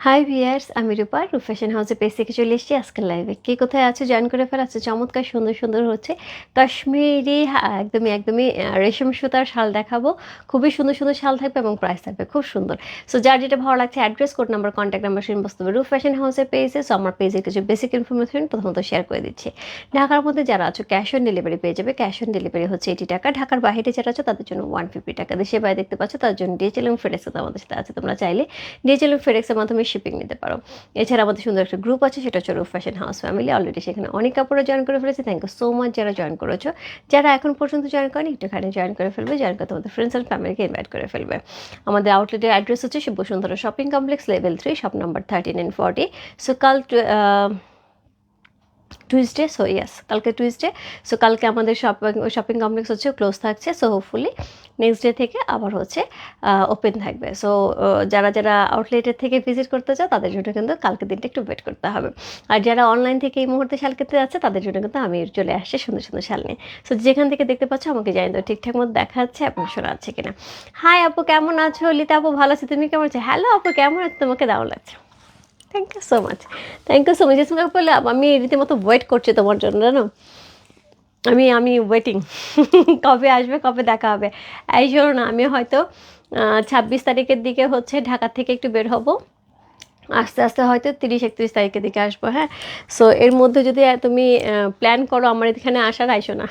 High viewers, আমি রূপা fashion হাউসে page থেকে চলে এসেছি আজকের লাইভে। কে কোথায় আছে জয়েন করে ফেলা আছে। চমৎকার সুন্দর সুন্দর হচ্ছে কাশ্মীরি একদমই রেশম সুতার শাল দেখাবো। খুবই সুন্দর সুন্দর শাল থাকবে এবং প্রাইস থাকবে খুব সুন্দর। সো যার যেটা ভালো লাগছে address, code number, contact number Sen বসতে হবে ফ্যাশন হাউসের পেজে। সো আমার পেজের কিছু বেসিক ইনফরমেশন প্রথমত শেয়ার করে দিচ্ছি। ঢাকার মধ্যে যারা আছো ক্যাশ অন ডেলিভারি পেয়ে যাবে। ক্যাশ অন ডেলিভারি হচ্ছে 80 টাকা। ঢাকার বাইরে যারা আছো তাদের জন্য 150 টাকা। দেশের বাইরে দেখতে পাচ্ছ তার জন্য ডিএচএল এবং ফেডেক্স আমাদের সাথে আছে। তোমরা চাইলে ডিএচএল এবং ফেডেক্সের মাধ্যমে শিপিং নিতে পারো। এছাড়া আমাদের সুন্দর একটা গ্রুপ আছে, সেটা হচ্ছে রূপ ফ্যাশন হাউস ফ্যামিলি। অলরেডি সেখানে অনেক কাপড়ে জয়েন করে ফেলেছে। থ্যাংক ইউ সো মাচ যারা জয়েন করেছো। যারা এখন পর্যন্ত জয়েন করেনি একটুখানি জয়েন করে ফেলবে। জয়েন করে তোমাদের ফ্রেন্ডস অ্যান্ড ফ্যামিলিকে ইনভাইট করে ফেলবে। আমাদের আউটলেটের অ্যাড্রেস হচ্ছে Shib Bashundhara shopping complex level 3 shop number 13 and 40। So কাল টুইসডে, সো ইয়েস কালকে টুইসডে। সো কালকে আমাদের শপিং কমপ্লেক্স হচ্ছে ক্লোজ থাকছে। সো হোপফুলি নেক্সট ডে থেকে আবার হচ্ছে ওপেন থাকবে। সো যারা যারা আউটলেটের থেকে ভিজিট করতে চাও তাদের জন্য কিন্তু কালকে দিনটা একটু ওয়েট করতে হবে। আর যারা অনলাইন থেকে এই মুহূর্তে শাল কিনতে যাচ্ছে তাদের জন্য কিন্তু আমি চলে আসছি সুন্দর সুন্দর শাল নিয়ে। সো যেখান থেকে দেখতে পাচ্ছ আমাকে জানি তো ঠিকঠাক মতো দেখা যাচ্ছে এবং শোনা যাচ্ছে কিনা। হাই আপু, কেমন আছো? লিতা আপু ভালো আছে, তুমি কেমন আছো? হ্যালো আপু, কেমন আছো? তোমাকে দাও লাগছে। Thank you so much, thank you so much. জেসমিকা বললে আমি রীতিমতো ওয়েট করছি তোমার জন্য, জানো। আমি আমি ওয়েটিং কবে আসবে, কবে দেখা হবে। এই শোনো না, আমি হয়তো 26 তারিখের দিকে হচ্ছে ঢাকা থেকে একটু বের হব। আস্তে আস্তে হয়তো 30-31 তারিখের দিকে আসবো। হ্যাঁ, সো এর মধ্যে যদি তুমি প্ল্যান করো আমার এখানে আসার, আইসো না।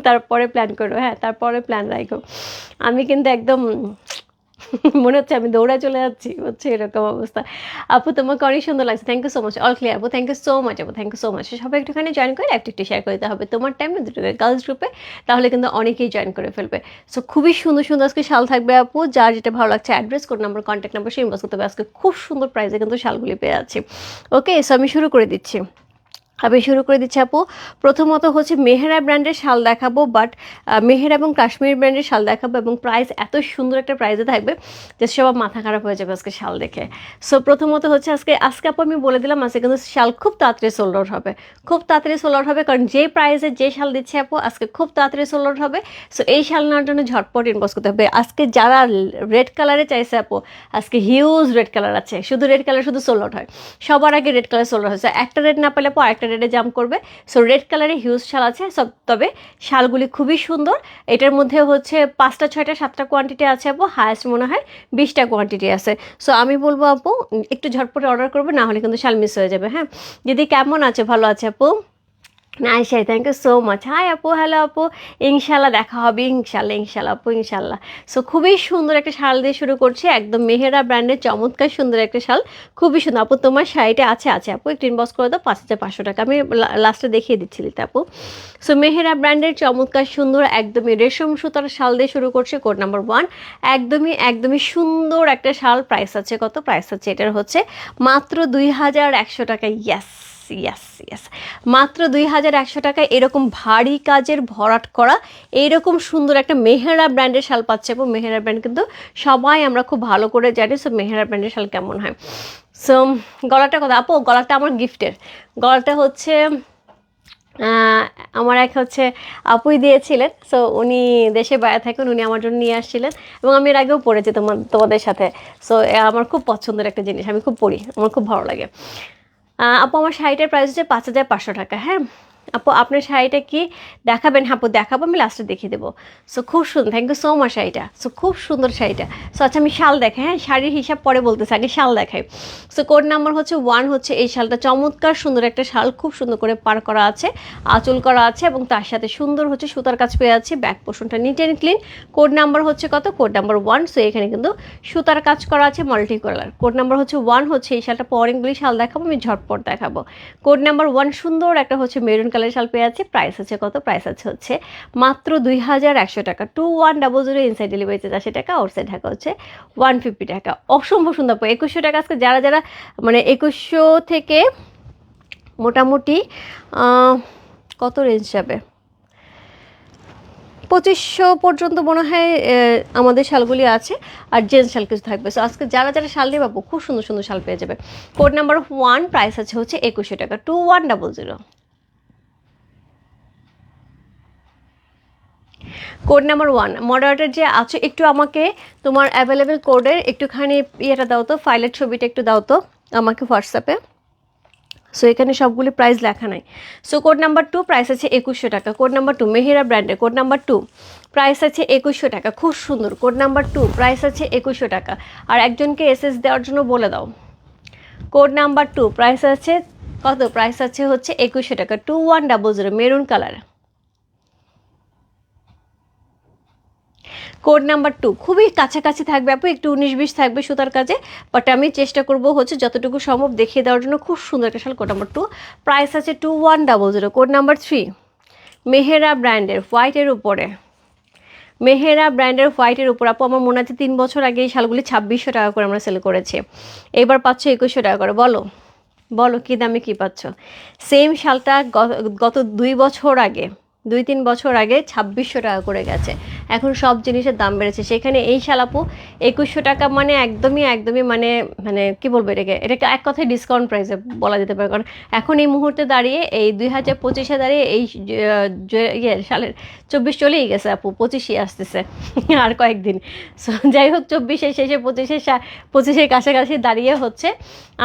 তারপরে প্ল্যান করো, হ্যাঁ তারপরে প্ল্যান রাখো। আমি কিন্তু একদম মনে হচ্ছে আমি দৌড়ায় চলে যাচ্ছি, হচ্ছে এরকম অবস্থা। আপু তোমাকে অনেক সুন্দর লাগছে, thank you so much. All clear আপু, থ্যাংক ইউ সো মাচ আপু, থ্যাংক ইউ সো মাচ। সবাই একটুখানি জয়েন করে একটু শেয়ার করতে হবে তোমার টাইম না, দুটো গার্লস গ্রুপে, তাহলে কিন্তু অনেকেই জয়েন করে ফেলবে। সো খুবই সুন্দর সুন্দর আজকে শাল থাকবে আপু। যার যেটা ভালো লাগছে address, code number, contact number সেই ইনবক্স করতে হবে। আজকে খুব সুন্দর প্রাইসে কিন্তু শালগুলি পেয়ে যাচ্ছি। ওকে, সো আমি শুরু করে দিচ্ছি। আপু। প্রথমত হচ্ছে মেহেরা ব্র্যান্ডের শাল দেখাবো, বাট মেহেরা এবং কাশ্মীর ব্র্যান্ডের শাল দেখাবো এবং প্রাইস এত সুন্দর একটা প্রাইসে থাকবে যে সব মাথা খারাপ হয়ে যাবে আজকে শাল দেখে। সো প্রথমত হচ্ছে আজকে আপু আমি বলে দিলাম আজকে কিন্তু শাল খুব তাড়াতাড়ি সোল্ড আউট হবে, খুব তাড়াতাড়ি সোল্ড আউট হবে, কারণ যে প্রাইসে যে শাল দিচ্ছে আপু আজকে খুব তাড়াতাড়ি সোল্ড আউট হবে। সো এই শাল নেওয়ার জন্য ঝটপট ইনবক্স করতে হবে। আজকে যারা রেড কালারে চাইছে আপু, আজকে হিউজ রেড কালার আছে, শুধু রেড কালার শুধু সোল্ড আউট হয়। সবার আগে রেড কালার সোল্ড আউট হয়েছে, একটা রেড না পেলে আপু আরেকটা রেডে জাম্প করবে। সো রেড কালারে হিউজ শাল আছে সব, তবে শালগুলি খুবই সুন্দর। এটার মধ্যে হচ্ছে 5টা 6টা 7টা কোয়ান্টিটি আছে আপু, হায়েস্ট মনে হয় 20টা কোয়ান্টিটি আছে। সো আমি বলবো আপু একটু ঝটপটে অর্ডার করবে, না হলে কিন্তু শাল মিস হয়ে যাবে। হ্যাঁ, দিদি কেমন আছে? ভালো আছে আপু। আয়শাই, thank you so much. Hi আপু, হ্যালো আপু। ইনশাল্লাহ দেখা হবে, ইনশাল্লাহ ইনশাল্লাহ আপু, ইনশাল্লাহ। সো খুবই সুন্দর একটা শাল দিয়ে শুরু করছি, একদম মেহেরা ব্র্যান্ডের চমৎকার সুন্দর একটা শাল, খুবই সুন্দর। আপু তোমার শাড়িটা আছে আপু, একটু ইনবক্স করে দাও, 5500 টাকা। আমি লাস্টে দেখিয়ে দিচ্ছি লিতা আপু। সো মেহেরা ব্র্যান্ডের চমৎকার সুন্দর একদমই রেশম সুতার শাল দিয়ে শুরু করছে, কোড নাম্বার 1। একদমই সুন্দর একটা শাল। প্রাইস আছে কত? প্রাইস আছে এটার হচ্ছে মাত্র 2100 টাকা। ইয়াস ইয়াস ইয়াস, মাত্র 2100 টাকায় এরকম ভারী কাজের ভরাট করা এইরকম সুন্দর একটা মেহেরা ব্র্যান্ডের শাল পাচ্ছে। এবং মেহেরা ব্র্যান্ড কিন্তু সবাই আমরা খুব ভালো করে জানি। সো মেহেরা ব্র্যান্ডের শাল কেমন হয়। সো গলাটা কথা আপু, গলাটা আমার গিফটের। গলাটা হচ্ছে আমার এক হচ্ছে আপুই দিয়েছিলেন। সো উনি দেশে বাইরে থাকেন, উনি আমার জন্য নিয়ে আসছিলেন এবং আমি এর আগেও পড়েছি তোমাদের সাথে। সো আমার খুব পছন্দের একটা জিনিস, আমি খুব পড়ি, আমার খুব ভালো লাগে। আপু আমার শাড়িটার প্রাইস হচ্ছে 5500 টাকা। হ্যাঁ আপু, আপনার শাড়িটা কি দেখাবেন? হ্যাঁ আপু দেখাবো, আমি লাস্টে দেখিয়ে দেবো। সো খুব সুন্দর, থ্যাংক ইউ সো মাচ শাড়িটা। সো খুব সুন্দর শাড়িটা। সো আচ্ছা আমি শাল দেখাই, হ্যাঁ শাড়ির হিসাব পরে বলতেছি, আগে শাল দেখাই। সো কোড নাম্বার হচ্ছে 1 হচ্ছে এই শালটা, চমৎকার সুন্দর একটা শাল, খুব সুন্দর করে পার করা আছে, আঁচল করা আছে এবং তার সাথে সুন্দর হচ্ছে সুতার কাজ পেয়ে আছে। ব্যাক পোর্শনটা neat and clean. Code number হচ্ছে কত? Code number 1। সো এখানে কিন্তু সুতার কাজ করা আছে মাল্টি কালার। কোড নাম্বার হচ্ছে 1 হচ্ছে এই শালটা। পরেরগুলি শাল দেখাবো, আমি ঝটপট দেখাবো। কোড নাম্বার 1 সুন্দর একটা হচ্ছে মেরুন কালার শাল পেয়ে আছে। প্রাইস আছে কত? প্রাইস আছে হচ্ছে মাত্র 2100 টাকা। 2100 ইনসাইড ডেলিভারি চার্জ 80 টাকা, আউটসাইড ঢাকা হচ্ছে 150 টাকা। অসম্ভব সুন্দর। 2100 টাকা আজকে যারা যারা মানে 2100 থেকে মোটামুটি কত রেঞ্জ যাবে, 2500 পর্যন্ত মনে হয় আমাদের শালগুলি আছে, আর জেন্টস শাল কিছু থাকবে। সো আজকে যারা যারা শাল নিয়ে পাবো খুব সুন্দর সুন্দর শাল পেয়ে যাবে। কোড নাম্বার 1 প্রাইস আছে হচ্ছে 2100 টাকা, 2100। কোড নাম্বার 1 মডারেটর যে আছে, একটু আমাকে তোমার অ্যাভেলেবেল কোডের একটুখানি ইয়েটা দাও তো, ফাইলের ছবিটা একটু দাও তো। আমাকে হোয়াটসঅ্যাপে। সো এখানে সবগুলি প্রাইস লেখা নাই। সো কোড নাম্বার 2 প্রাইস আছে 2100 টাকা। কোড নাম্বার 2 মেহেরা ব্র্যান্ডের কোড নাম্বার 2 প্রাইস আছে 2100 টাকা। খুব সুন্দর কোড নাম্বার 2 প্রাইস আছে 2100 টাকা। আর একজনকে এসএস দেওয়ার জন্য বলে দাও। কোড নাম্বার 2 প্রাইস আছে কত? প্রাইস আছে হচ্ছে 2100 টাকা। 2100 মেরুন কালার। কোড নাম্বার 2 খুবই কাছাকাছি থাকবে আপু, একটু 19-20 থাকবে সুতার কাজে, বাট আমি চেষ্টা করব হচ্ছে যতটুকু সম্ভব দেখিয়ে দেওয়ার জন্য। খুব সুন্দর একটা শাল। কোড নাম্বার 2 প্রাইস আছে 2100। কোড নাম্বার 3 মেহেরা ব্র্যান্ডের হোয়াইটের উপরে, মেহেরা ব্র্যান্ডের হোয়াইটের উপর আপু আমার মনে আছে 3 বছর আগে এই শালগুলি 2600 টাকা করে আমরা সেল করেছি, এবার পাচ্ছ 2100 টাকা করে। বলো বলো কী দামে কী পাচ্ছ? সেম শালটা গত 2 বছর আগে, 2-3 বছর আগে 2600 টাকা করে গেছে। এখন সব জিনিসের দাম বেড়েছে, সেখানে এই শাল আপু 2100 টাকা মানে একদমই একদমই মানে মানে কি বলবো এটাকে এক কথায় ডিসকাউন্ট প্রাইসে বলা যেতে পারে। কারণ এখন এই মুহূর্তে দাঁড়িয়ে এই 2025-এ দাঁড়িয়ে এই সালের 24 চলেই গেছে আপু, 25ই আসতেছে আর কয়েকদিন। সো যাই হোক 24-এর শেষে 25-এর কাছাকাছি দাঁড়িয়ে হচ্ছে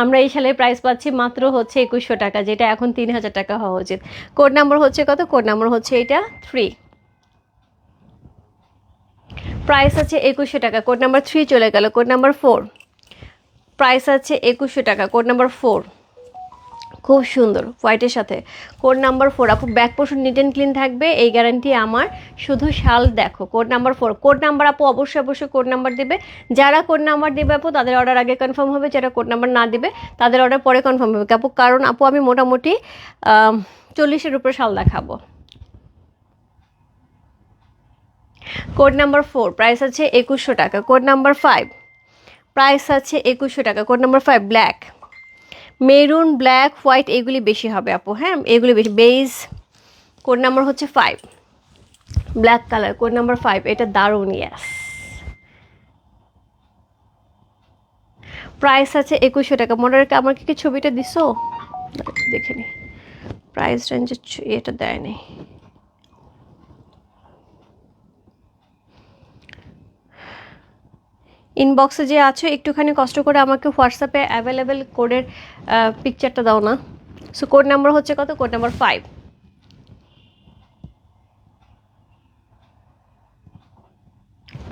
আমরা এই শালের প্রাইস পাচ্ছি মাত্র হচ্ছে 2100 টাকা, যেটা এখন 3000 টাকা হওয়া উচিত। কোড নাম্বার হচ্ছে কত? কোড নাম্বার হচ্ছে এটা 3, প্রাইস আছে 2100 টাকা। কোড নাম্বার 3 চলে গেল। কোড নাম্বার 4 প্রাইস আছে 2100 টাকা। কোড নাম্বার 4 খুব সুন্দর হোয়াইটের সাথে। কোড নাম্বার 4 আপু back portion neat and clean থাকবে, এই গ্যারান্টি আমার। শুধু শাল দেখো। কোড নাম্বার 4 কোড নাম্বার আপু অবশ্যই অবশ্যই কোড নাম্বার দেবে। যারা কোড নাম্বার দেবে আপু তাদের অর্ডার আগে কনফার্ম হবে, যারা কোড নাম্বার না দেবে তাদের অর্ডার পরে কনফার্ম হবে আপু। কারণ আপু আমি মোটামুটি 40-এর উপরে শাল দেখাবো। কোড নাম্বার 4 প্রাইস আছে 2100 টাকা। কোড নাম্বার 5 প্রাইস আছে 2100 টাকা। Code number 5 black, maroon, black, white এগুলি বেশি হবে আপু, হ্যাঁ এগুলি বেশি। বেজ কোড নাম্বার হচ্ছে 5, ব্ল্যাক কালার কোড নাম্বার 5, এটা দারুণ। ইয়াস, প্রাইস আছে 2100 টাকা। মডারেটকে আমার কি ছবিটা দিছো দেখে নি, প্রাইস রেঞ্জের এটা দেয় নেই। ইনবক্সে যে আছো একটুখানি কষ্ট করে আমাকে হোয়াটসঅ্যাপে অ্যাভেলেবেল কোডের পিকচারটা দাও না। সো কোড নাম্বার হচ্ছে কত? Code number 5,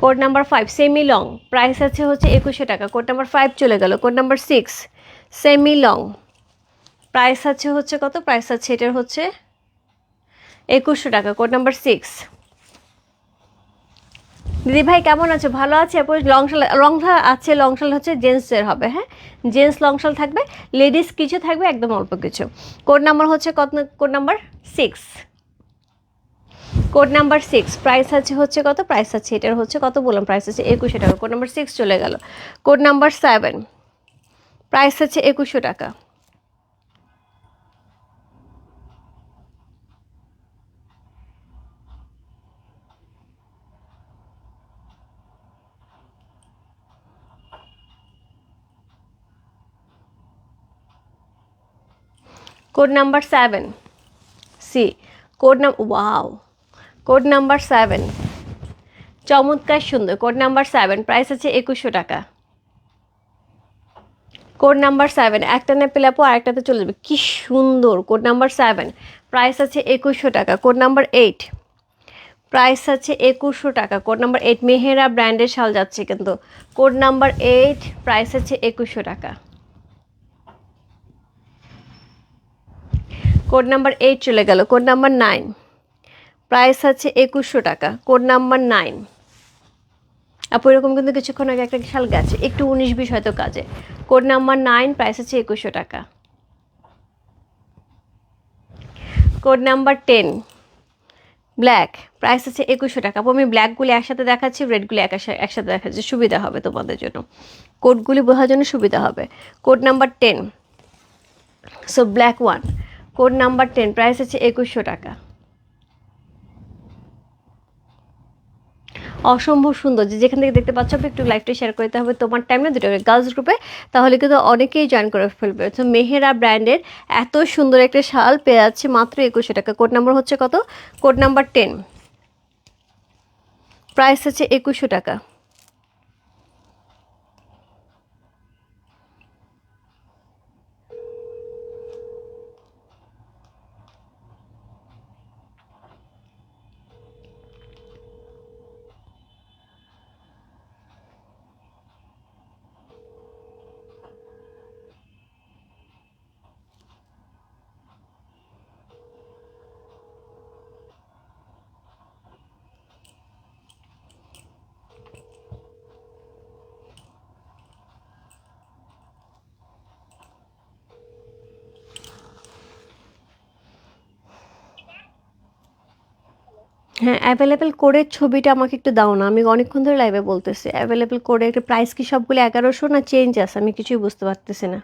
code number 5 semi long, price আছে হচ্ছে 2100 টাকা। কোড নাম্বার 5 চলে গেল। Code number 6 semi long, price আছে হচ্ছে কত? প্রাইস আছে এটার হচ্ছে 2100 টাকা। কোড নাম্বার 6 দিদি ভাই কেমন আছো? ভালো আছে আপু। লং শাল আছে, লং শাল হচ্ছে জেন্টসের হবে, হ্যাঁ জেন্টস লং শাল থাকবে, লেডিস কিছু থাকবে একদম অল্প কিছু। কোড নাম্বার হচ্ছে কত? Code number 6, code number 6 price আছে হচ্ছে কত? প্রাইস আছে এটার হচ্ছে কত বললাম? প্রাইস আছে 2100 টাকা। কোড নাম্বার 6 চলে গেল। কোড নাম্বার 7 প্রাইস আছে 2100 টাকা। Code number 7 see, code number wow, code number 7 চমৎকার সুন্দর। কোড নাম্বার 7 প্রাইস আছে 2100 টাকা। কোড নাম্বার 7 একটা না পেলে আপু আরেকটাতে চলে যাবে, কি সুন্দর। কোড নাম্বার 7 প্রাইস আছে 2100 টাকা। কোড নাম্বার 8 প্রাইস আছে 2100 টাকা। কোড নাম্বার 8 মেহেরা ব্র্যান্ডের শাল যাচ্ছে কিন্তু। কোড নাম্বার 8 প্রাইস আছে 2100 টাকা। কোড নাম্বার 8 চলে গেল। কোড নাম্বার 9 প্রাইস আছে 2100 টাকা। কোড নাম্বার 9 আপু এরকম কিন্তু কিছুক্ষণ আগে একটা শাল গেছে একটু 19-20 হয়তো কাজে। কোড নাম্বার 9 প্রাইস আছে 2100 টাকা। কোড নাম্বার 10 ব্ল্যাক প্রাইস আছে 2100 টাকা। আপু আমি ব্ল্যাকগুলি একসাথে দেখাচ্ছি, রেডগুলি একসাথে দেখাচ্ছি, সুবিধা হবে তোমাদের জন্য, কোডগুলি বোঝার জন্য সুবিধা হবে। Code number 10 so black one, code number 10 price আছে 2100 টাকা। অসম্ভব সুন্দর, যে যেখান থেকে দেখতে পাচ্ছ একটু লাইভটা শেয়ার করতে হবে তোমার টাইমে দুটো গার্লস গ্রুপে, তাহলে কিন্তু অনেকেই জয়েন করে ফেলবে। তো মেহেরা ব্র্যান্ডের এত সুন্দর একটা শাল পেয়ে যাচ্ছে মাত্র 2100 টাকা। কোড নাম্বার হচ্ছে কত? কোড নাম্বার 10 প্রাইস আছে 2100 টাকা। হ্যাঁ, অ্যাভেলেবেল কোডের ছবিটা আমাকে একটু দাও না, আমি অনেকক্ষণ ধরে লাইভে বলতেছি। অ্যাভেলেবেল কোডের একটা প্রাইস কি সবগুলো 1100 না চেঞ্জ আছে, আমি কিছুই বুঝতে পারতেছি না।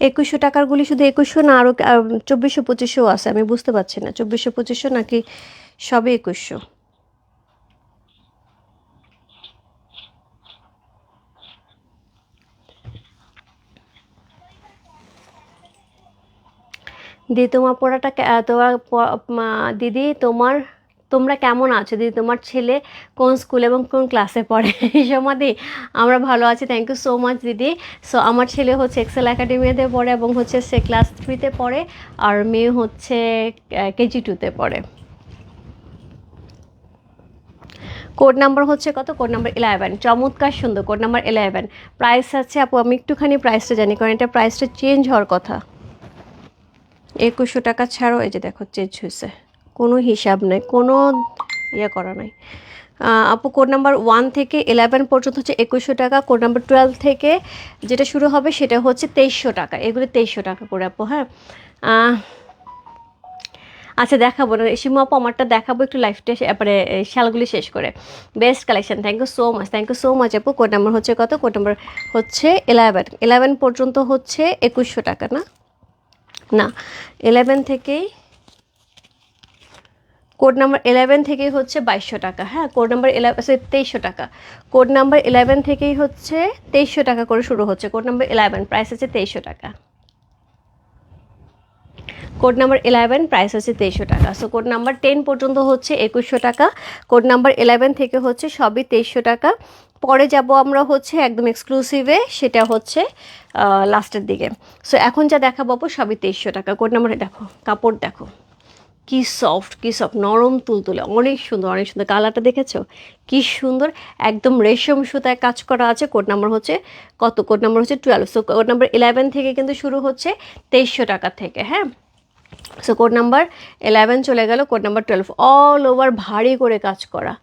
2100 টাকারগুলি শুধু 2100 না আরও 2400 2500 আছে, আমি বুঝতে পারছি না 2400 2500 নাকি সবে 2100। দিদি তোমার পড়াটা দিদি তোমরা কেমন আছো দিদি, তোমার ছেলে কোন স্কুল এবং কোন ক্লাসে পড়ে? সমাধি, আমরা ভালো আছি, থ্যাংক ইউ সো মাচ দিদি। সো আমার ছেলে হচ্ছে এক্সেল একাডেমিতে পড়ে এবং হচ্ছে সে ক্লাস 3-তে পড়ে, আর মেয়ে হচ্ছে KG 2-তে পড়ে। কোড নাম্বার হচ্ছে কত? Code number 11। চমৎকার সুন্দর, কোড নাম্বার 11। প্রাইস আছে আপু, আমি একটুখানি প্রাইসটা জানি কারণ এটা প্রাইসটা চেঞ্জ হওয়ার কথা। 2100 টাকা ছাড়ো, এই যে দেখো চেঞ্জ হয়েছে, কোনো হিসাব নাই, কোনো ইয়ে করা নাই। আপু কোড নাম্বার 1 থেকে 11 পর্যন্ত হচ্ছে 2100 টাকা। কোড নাম্বার 12 থেকে যেটা শুরু হবে সেটা হচ্ছে 2300 টাকা। এগুলো 2300 টাকা করে আপু। হ্যাঁ, আচ্ছা দেখাবো না শিমু আপু, আমারটা দেখাবো একটু লাইফটা, তারপরে শালগুলি শেষ করে। Best collection, thank you so much, thank you so much আপু। কোড নাম্বার হচ্ছে কত? কোড নাম্বার হচ্ছে 11 পর্যন্ত হচ্ছে 2100 টাকা, না না 11 থেকেই, কোড নাম্বার 11 থেকেই হচ্ছে 2200 টাকা। হ্যাঁ, কোড নাম্বার 2300 টাকা। কোড নাম্বার 11 থেকেই হচ্ছে 2300 টাকা করে শুরু হচ্ছে। কোড নাম্বার 11 প্রাইস আছে 2300 টাকা। কোড নাম্বার 11 প্রাইস আছে 2300 টাকা। সো কোড নাম্বার 10 পর্যন্ত হচ্ছে 2100 টাকা। কোড নাম্বার 11 থেকে হচ্ছে সবই 2300 টাকা। পরে যাব আমরা হচ্ছে একদম এক্সক্লুসিভে, সেটা হচ্ছে লাস্টের দিকে। সো এখন যা দেখাবো সবই 2300 টাকা। কোড নাম্বারে দেখো, কাপড় দেখো কি সফট, কি সফট, নরম তুলতুলে, অনেক সুন্দর, অনেক সুন্দর। কালারটা দেখেছো কি সুন্দর, একদম রেশম সুতায় কাজ করা আছে। কোড নাম্বার হচ্ছে কত? কোড নাম্বার হচ্ছে 12। সো কোড নাম্বার 11 থেকে কিন্তু শুরু হচ্ছে 2300 টাকা থেকে। হ্যাঁ, সো কোড নাম্বার 11 চলে গেল। কোড নাম্বার 12 অল ওভার ভারী করে কাজ করা,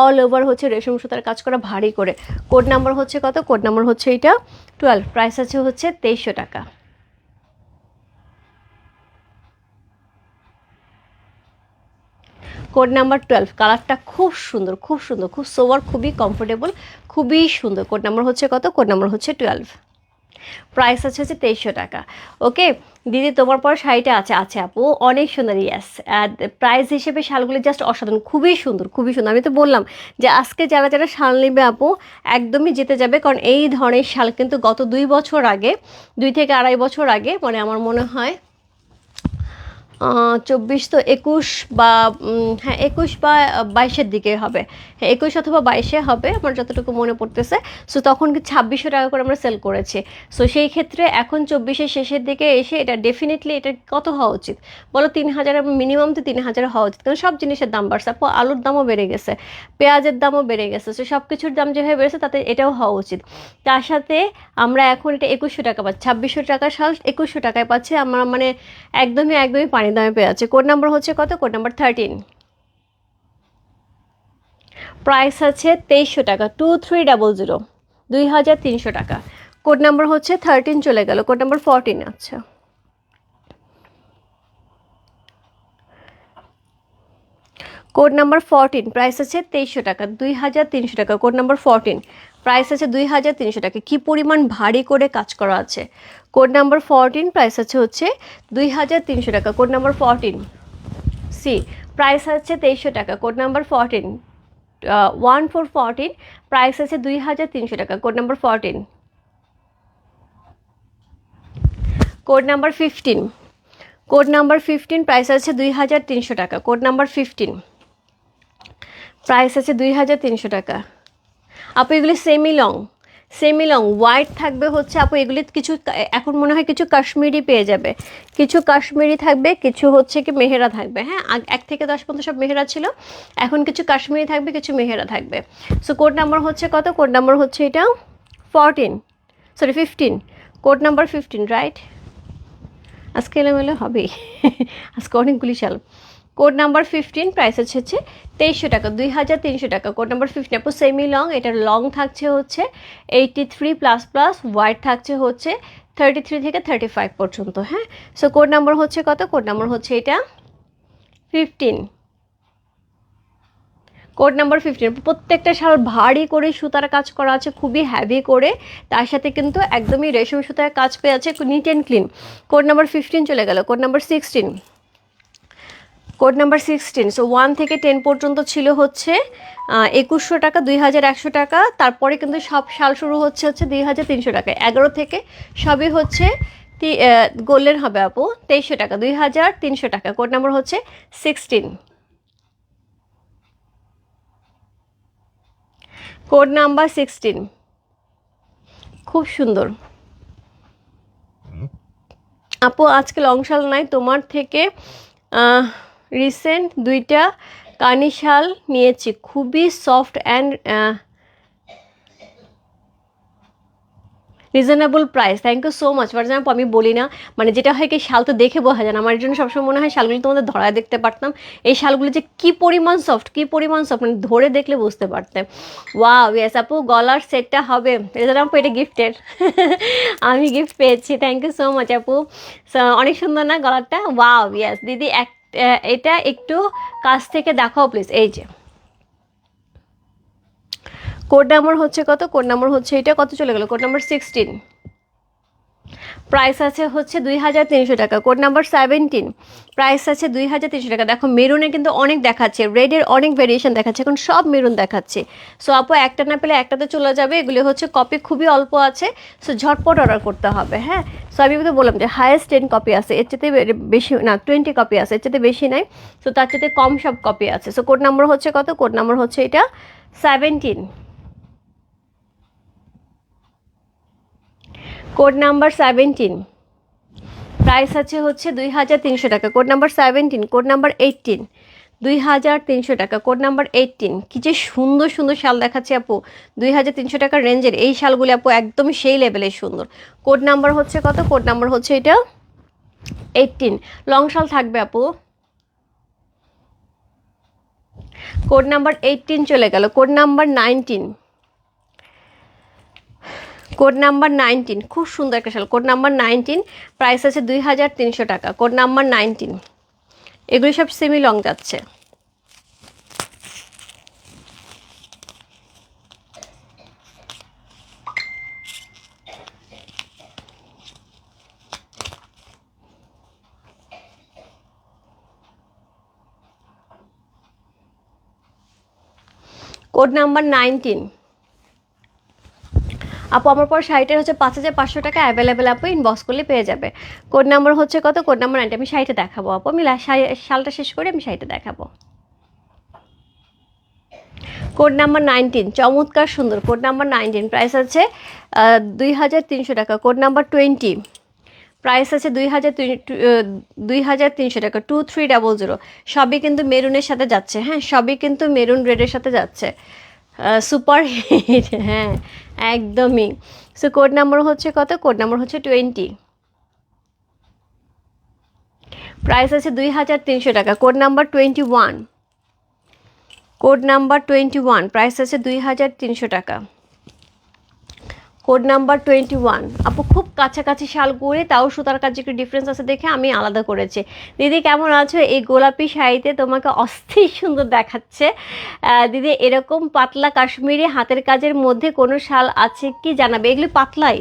অল ওভার হচ্ছে রেশম সুতার কাজ করা ভারী করে। কোড নাম্বার হচ্ছে কত? কোড নাম্বার হচ্ছে এটা 12। প্রাইস আছে হচ্ছে 2300 টাকা। কোড নাম্বার 12, কালারটা খুব সুন্দর, খুব সুন্দর, খুব সোবার, খুবই কমফোর্টেবল, খুবই সুন্দর। কোড নাম্বার হচ্ছে কত? কোড নাম্বার হচ্ছে 12। প্রাইস আছে হচ্ছে 2300 টাকা। ওকে দিদি, তোমার পর শাড়িটা আছে? আছে আপু, অনেক সুন্দর। ইয়াস, প্রাইস হিসেবে শালগুলি জাস্ট অসাধারণ, খুবই সুন্দর, খুবই সুন্দর। আমি তো বললাম যে আজকে যারা যারা শাল নেবে আপু একদমই জিতে যাবে, কারণ এই ধরনের শাল কিন্তু গত 2 বছর আগে, 2 থেকে আড়াই বছর আগে, মানে আমার মনে হয় 24 তো 21 বা হ্যাঁ 21 বা 22-এর দিকে হবে। হ্যাঁ 21 অথবা 22-এ হবে আমার যতটুকু মনে পড়তেছে। সো তখন কি 2600 টাকা করে আমরা সেল করেছি। সো সেই ক্ষেত্রে এখন 24-এর শেষের দিকে এসে এটা ডেফিনেটলি এটা কত হওয়া উচিত বলো? 3000, মিনিমাম তো 3000 হওয়া উচিত, কারণ সব জিনিসের দাম বাড়ছে আপু, আলুর দামও বেড়ে গেছে, পেঁয়াজের দামও বেড়ে গেছে। সো সব কিছুর দাম যেভাবে বেড়েছে তাতে এটাও হওয়া উচিত। তার সাথে আমরা এখন এটা 2100 টাকা পাচ্ছি, 2600 টাকার শাল 2100 টাকায় পাচ্ছি আমরা, মানে একদমই একদমই পানি দামে পেয়ে আছে। কোড নাম্বার হচ্ছে কত? Code number 13। প্রাইস আছে 2300 টাকা, 2300, 2300 টাকা। কোড নাম্বার হচ্ছে 13 চলে গেল। Code number 14। আচ্ছা, কোড নাম্বার 14 প্রাইস আছে 2300 টাকা, 2300 টাকা। কোড নাম্বার 14 প্রাইস আছে 2300 টাকা। কি পরিমাণ ভারী করে কাজ করা আছে। কোড নাম্বার 14 প্রাইস আছে হচ্ছে 2300 টাকা। কোড নাম্বার 14 সি, প্রাইস আছে 2300 টাকা। কোড নাম্বার 14, 1414, প্রাইস আছে 2300 টাকা। Code number 14। Code number 15, code number 15 price আছে 2300 টাকা। কোড নাম্বার 15 প্রাইস আছে 2300 টাকা। আপু এগুলি semi long, semi long white থাকবে হচ্ছে আপু, এগুলি কিছু এখন মনে হয় কিছু কাশ্মীরি পেয়ে যাবে, কিছু কাশ্মীরি থাকবে, কিছু হচ্ছে কি মেহেরা থাকবে। হ্যাঁ 1 থেকে 10 পর্যন্ত সব মেহেরা ছিল, এখন কিছু কাশ্মীরি থাকবে, কিছু মেহেরা থাকবে। সো কোড নাম্বার হচ্ছে কত? কোড নাম্বার হচ্ছে এটা 14, সরি 15। Code number 15, right? আজকে এলোমেলো হবেই আজকে অনেকগুলি শাল। কোড নাম্বার 15 প্রাইস হচ্ছে 2300 টাকা, 2300 টাকা। কোড নাম্বার 15 আপু সেমি লং, এটার লং থাকছে হচ্ছে 83++, হোয়াইট থাকছে হচ্ছে 33 থেকে 35 পর্যন্ত। হ্যাঁ, সো কোড নাম্বার হচ্ছে কত? কোড নাম্বার হচ্ছে এটা 15। Code number 15। প্রত্যেকটা শাল ভারী করে সুতার কাজ করা আছে, খুবই হ্যাভি করে, তার সাথে কিন্তু একদমই রেশম সুতার কাজ পেয়ে আছে, neat and clean. Code number 15 চলে গেল। Code number 16। Code number 16। So 1 থেকে 10 পর্যন্ত ছিল হচ্ছে 2100 টাকা, 2100 টাকা। তারপরে কিন্তু সব শাল শুরু হচ্ছে 2300 টাকায়। 11 থেকে সবই হচ্ছে গোল্ডেন হবে আপু 2300 টাকা, 2300 টাকা। কোড নাম্বার হচ্ছে 16। Code number 16। খুব সুন্দর আপু, আজকে লং শাল নাই তোমার থেকে, রিসেন্ট 2টা কানি শাল নিয়েছি, খুবই soft and reasonable price. Thank you so much. For example আমি বলি না, মানে যেটা হয় কি, শাল তো দেখে বোঝা যায় না, আমার জন্য সবসময় মনে হয় শালগুলি তোমাদের ধরায় দেখতে পারতাম, এই শালগুলি যে কী পরিমাণ সফট, কী পরিমাণ সফট, মানে ধরে দেখলে বুঝতে পারতাম। ওয়াও, ইয়েস আপু, গলার সেটটা হবে রেজাল্ট আপু, এটা গিফটের আমি গিফট পেয়েছি, থ্যাংক ইউ সো মাচ আপু। অনেক সুন্দর না গলারটা? ওয়াও, ইয়েস দিদি, এটা একটু কাছ থেকে দেখাও প্লিজ। এই যে কোড নাম্বার হচ্ছে কত? কোড নাম্বার হচ্ছে এটা, কত চলে গেল? Code number 16। প্রাইস আছে হচ্ছে 2300 টাকা। Code number 17। প্রাইস আছে 2300 টাকা। দেখো মেরুনে কিন্তু অনেক দেখাচ্ছে, রেডের অনেক ভেরিয়েশন দেখাচ্ছে, এখন সব মেরুন দেখাচ্ছে। সো আপু একটা না পেলে একটাতে চলে যাবে, এগুলি হচ্ছে কপি খুবই অল্প আছে, সো ঝটপট অর্ডার করতে হবে। হ্যাঁ, সো আমি তো বললাম যে হায়েস্ট 10 কপি আছে, এর চেয়ে বেশি না, 20 কপি আছে, এর চেয়ে বেশি নাই। সো তার চেয়ে কম সব কপি আছে। সো কোড নাম্বার হচ্ছে কত? কোড নাম্বার হচ্ছে এটা 17। Code number 17। প্রাইস আছে হচ্ছে 2300 টাকা। Code number 17। Code number 18। 2300 টাকা। Code number 18। কি যে সুন্দর সুন্দর শাল দেখাচ্ছে আপু, 2300 টাকার রেঞ্জের এই শালগুলি আপু একদম সেই লেভেলের সুন্দর। কোড নাম্বার হচ্ছে কত? কোড নাম্বার হচ্ছে এটা 18। লং শাল থাকবে আপু। কোড নাম্বার 18 চলে গেল। Code number 19। কোড নাম্বার 19, খুব সুন্দর একটা শাল। Code number 19। প্রাইস আছে 2300 টাকা। Code number 19। এগুলি সব সেমি লং যাচ্ছে। Code number 19। আপু আমার পর শাড়িটার হচ্ছে 5500 টাকা অ্যাভেলেবেল, আপু ইনবক্স করলে পেয়ে যাবে। কোড নাম্বার হচ্ছে কত? Code number 9। আমি শাড়িটা দেখাবো আপু, আমি শালটা শেষ করে আমি শাড়িটা দেখাবো। কোড নাম্বার 19, চমৎকার সুন্দর। Code number 19। প্রাইস আছে 2300 টাকা। Code number 20। প্রাইস আছে 2300 টাকা। 2300। সবই কিন্তু মেরুনের সাথে যাচ্ছে। হ্যাঁ, সবই কিন্তু মেরুন রেডের সাথে যাচ্ছে। সুপার হিট, হ্যাঁ একদমই। সো কোড নাম্বার হচ্ছে কত? কোড নাম্বার হচ্ছে 20। প্রাইস আছে 2300 টাকা। Code number 21। Code number 21। Price আছে 2300 টাকা। Code number 21। আপু খুব কাছাকাছি শাল করে, তাও সুতার কাছে একটু ডিফারেন্স আছে দেখে আমি আলাদা করেছি। দিদি কেমন আছো? এই গোলাপি শাড়িতে তোমাকে অস্থির সুন্দর দেখাচ্ছে। দিদি এরকম পাতলা কাশ্মীরি হাতের কাজের মধ্যে কোনো শাল আছে কি জানাবে? এগুলি পাতলাই,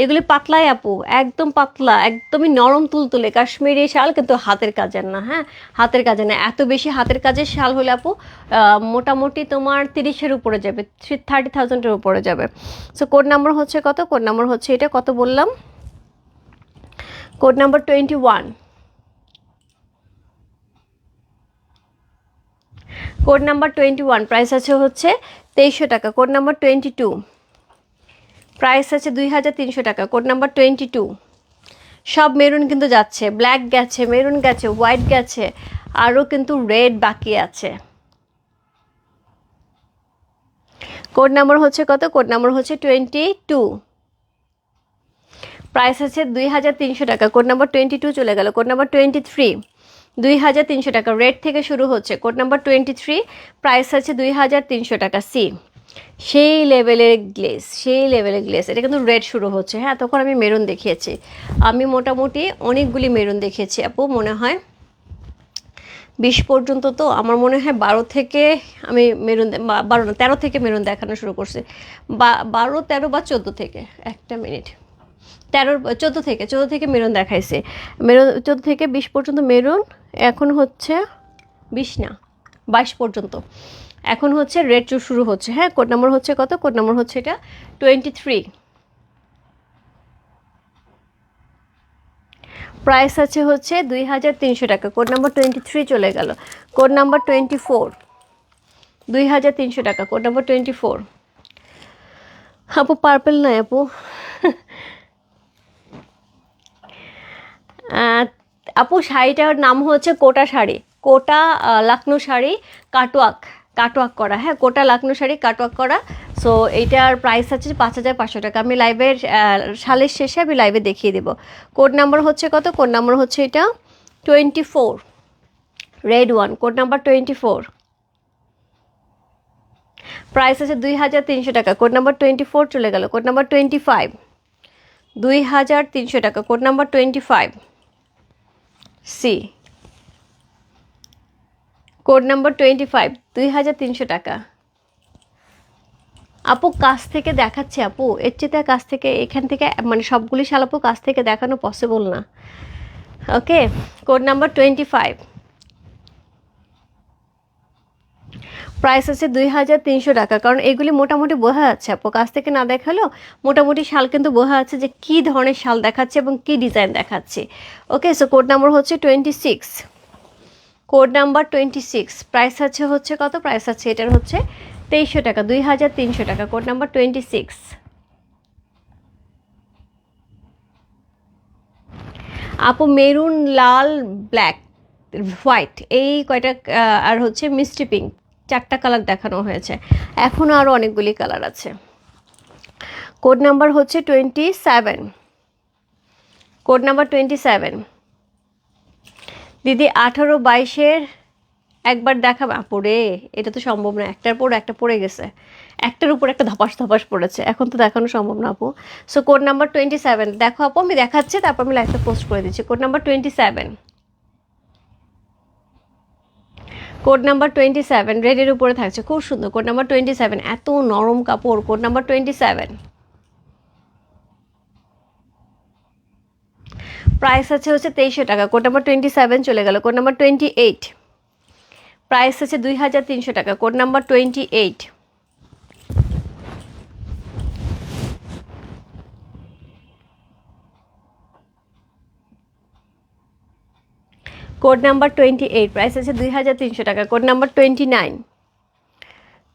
এগুলি পাতলাই আপু, একদম পাতলা, একদমই নরম তুলতুলে কাশ্মীরি শাল, কিন্তু হাতের কাজের না। হ্যাঁ, হাতের কাজের না। এত বেশি হাতের কাজের শাল হলে আপু মোটামুটি তোমার 30-এর উপরে যাবে, 30,000-এর উপরে যাবে। সো কোড নাম্বার হচ্ছে কত? কোড নাম্বার হচ্ছে এটা, কত বললাম? Code number 21। Code number 21। Price আছে হচ্ছে 2300 টাকা। Code number 22। প্রাইস আছে 2300 টাকা। Code number 22। সব মেরুন কিন্তু যাচ্ছে, ব্ল্যাক গেছে, মেরুন গেছে, হোয়াইট গেছে, আরও কিন্তু রেড বাকি আছে। কোড নাম্বার হচ্ছে কত? কোড নাম্বার হচ্ছে 22। প্রাইস আছে 2300 টাকা। কোড নাম্বার 22 চলে গেল। Code number 23। 2300 টাকা। রেড থেকে শুরু হচ্ছে। Code number 23। প্রাইস আছে 2300 টাকা। সি সেই লেভেলের গ্লেজ, সেই লেভেলের গ্লেজ। এটা কিন্তু রেড শুরু হচ্ছে, হ্যাঁ তখন আমি মেরুন দেখিয়েছি। আমি মোটামুটি অনেকগুলি মেরুন দেখিয়েছি আপু, মনে হয় 20 পর্যন্ত। তো আমার মনে হয় 12 থেকে আমি মেরুন, 12 না 13 থেকে মেরুন দেখানো শুরু করছি, 12 13 বা 14 থেকে, একটা মিনিট, 14 থেকে মেরুন দেখাইছে। মেরুন 14 থেকে 20 পর্যন্ত মেরুন, এখন হচ্ছে 20 না 22 পর্যন্ত, এখন হচ্ছে রেড শুরু হচ্ছে। হ্যাঁ কোড নাম্বার হচ্ছে কত, কোড নাম্বার হচ্ছে এটা 23। প্রাইস আছে হচ্ছে 2300 টাকা। কোড নাম্বার 23 চলে গেল। কোড নাম্বার 24, 2300 টাকা। Code number 24। আপু পার্পল নয় আপু, আপু শাড়িটার নাম হচ্ছে কোটা শাড়ি, কোটা লাকনো শাড়ি, কাটওয়ার্ক, কাটওয়ার্ক করা, হ্যাঁ কোটা লাকনো শাড়ি কাটওয়ার্ক করা। সো এইটার প্রাইস আছে 5500 টাকা। আমি লাইভের সালের শেষে আমি লাইভে দেখিয়ে দেবো। কোড নাম্বার হচ্ছে কত, কোড নাম্বার হচ্ছে এটা 24, red one, code number 24। Price আছে 2300 টাকা। কোড নাম্বার 24 চলে গেল। কোড নাম্বার 25, 2300 টাকা। Code number 25 see, code number 25, 2300 টাকা। আপু কাছ থেকে দেখাচ্ছে আপু, এর চেয়ে কাছ থেকে, এখান থেকে মানে সবগুলি শাল আপু কাছ থেকে দেখানো পসিবল না। ওকে, কোড নাম্বার 25। প্রাইস আছে 2300 টাকা। কারণ এগুলি মোটামুটি বোঝা যাচ্ছে আপু, কাছ থেকে না দেখালেও মোটামুটি শাল কিন্তু বোঝা যাচ্ছে যে কী ধরনের শাল দেখাচ্ছে এবং কী ডিজাইন দেখাচ্ছে। ওকে, সো কোড নাম্বার হচ্ছে 26, কোড নাম্বার 26। প্রাইস আছে হচ্ছে কত, প্রাইস আছে এটার হচ্ছে 2300 টাকা, 2300 টাকা। Code number 26। আপু মেরুন, লাল, ব্ল্যাক, হোয়াইট, এই কয়টা আর হচ্ছে মিষ্টি পিঙ্ক, 4টা কালার দেখানো হয়েছে, এখনও আরও অনেকগুলি কালার আছে। কোড নাম্বার হচ্ছে 27, কোড নাম্বার 27। দিদি 18-22-এর একবার দেখাবে আপু রে, এটা তো সম্ভব না, একটার পর একটা পড়ে গেছে, একটার উপর একটা ধপাস ধপাস পড়েছে, এখন তো দেখানো সম্ভব না আপু। সো কোড নাম্বার 27 দেখো আপু, আমি দেখাচ্ছি তারপর আমি লাইভটা পোস্ট করে দিচ্ছি। কোড নাম্বার 27, কোড নাম্বার 27 রেডের উপরে থাকছে, খুব সুন্দর। কোড নাম্বার 27, এত নরম কাপড়। Code number 27। প্রাইস আছে হচ্ছে 2300 টাকা। কোড নাম্বার 27 চলে গেল। Code number 28। প্রাইস আছে 2300 টাকা। Code number 28। Code number 28, price আছে 2300 টাকা। Code number 29।